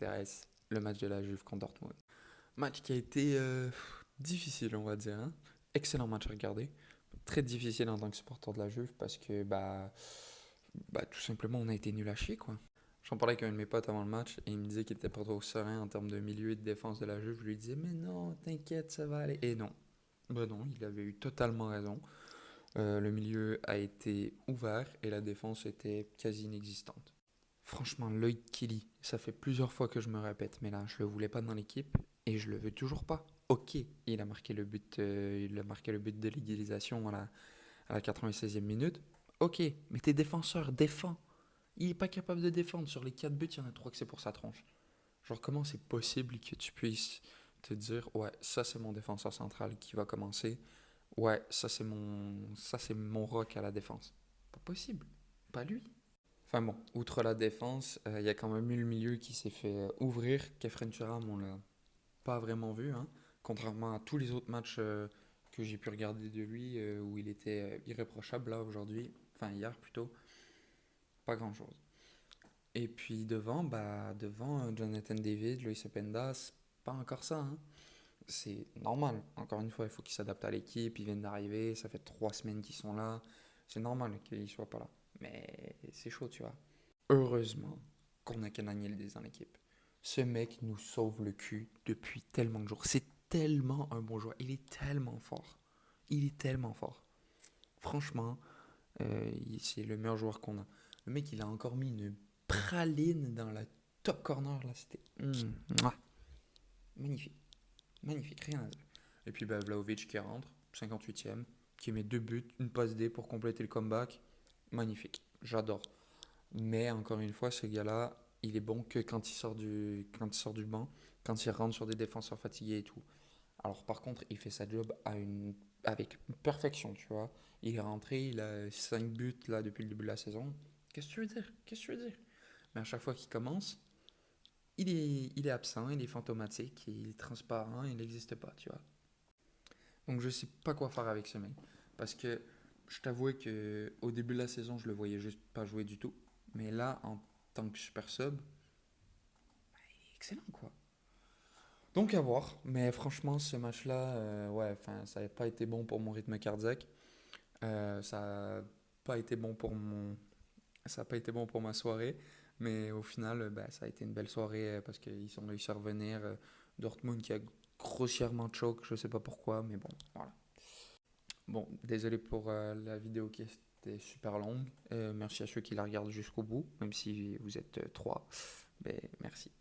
m'intéresse, le match de la Juve contre Dortmund. Match qui a été difficile, on va dire, hein. Excellent match à regarder. Très difficile en tant que supporter de la Juve parce que tout simplement on a été nul à chier quoi. J'en parlais avec un de mes potes avant le match et il me disait qu'il était pas trop serein en termes de milieu et de défense de la Juve. Je lui disais mais non, t'inquiète, ça va aller. Et non. Ben non, il avait eu totalement raison. Le milieu a été ouvert et la défense était quasi inexistante. Franchement, Lloyd Kelly, ça fait plusieurs fois que je me répète, mais là, je le voulais pas dans l'équipe et je le veux toujours pas. Ok, il a marqué le but de l'égalisation à la 96e minute. Ok, mais tes défenseurs défends. Il est pas capable de défendre. Sur les 4 buts, il y en a 3 que c'est pour sa tronche. Genre, comment c'est possible que tu puisses te dire, ouais, ça c'est mon défenseur central qui va commencer. Ouais, ça c'est mon rock à la défense. Pas possible. Pas lui. Enfin bon, outre la défense, il y a quand même eu le milieu qui s'est fait ouvrir. Kefren Turam, on l'a pas vraiment vu, hein. Contrairement à tous les autres matchs que j'ai pu regarder de lui, où il était irréprochable, là aujourd'hui, enfin hier plutôt, pas grand-chose. Et puis devant Jonathan David, Loïs Openda, c'est pas encore ça, hein. C'est normal. Encore une fois, il faut qu'ils s'adaptent à l'équipe, ils viennent d'arriver, ça fait 3 semaines qu'ils sont là. C'est normal qu'ils ne soient pas là. Mais c'est chaud, tu vois. Heureusement qu'on a Kenan Yildiz dans l'équipe. Ce mec nous sauve le cul depuis tellement de jours. C'est tellement un bon joueur. Il est tellement fort. Il est tellement fort. Franchement, c'est le meilleur joueur qu'on a. Le mec, il a encore mis une praline dans la top corner. Là, c'était mouah, magnifique. Magnifique, rien à dire. Et puis Vlahovic qui rentre, 58e, qui met 2 buts, une passe D pour compléter le comeback. Magnifique, j'adore. Mais encore une fois, ce gars-là, il est bon que quand il sort du banc, quand il rentre sur des défenseurs fatigués et tout. Alors par contre, il fait sa job avec perfection, tu vois. Il est rentré, il a 5 buts là depuis le début de la saison. Qu'est-ce que tu veux dire? Qu'est-ce que tu veux dire? Mais à chaque fois qu'il commence, il est absent, il est fantomatique, il est transparent, il n'existe pas, tu vois. Donc je sais pas quoi faire avec ce mec. Parce que je t'avouais que au début de la saison, je le voyais juste pas jouer du tout. Mais là, en tant que super sub, il est excellent quoi. Donc à voir. Mais franchement, ce match-là, ouais, enfin, ça n'a pas été bon pour mon rythme cardiaque. Ça n'a pas été bon pour ça a pas été bon pour ma soirée. Mais au final, ça a été une belle soirée parce qu'ils sont réussi à revenir. Dortmund qui a grossièrement choke, je sais pas pourquoi, mais bon, voilà. Bon, désolé pour la vidéo qui était super longue. Merci à ceux qui la regardent jusqu'au bout, même si vous êtes trois. Mais merci.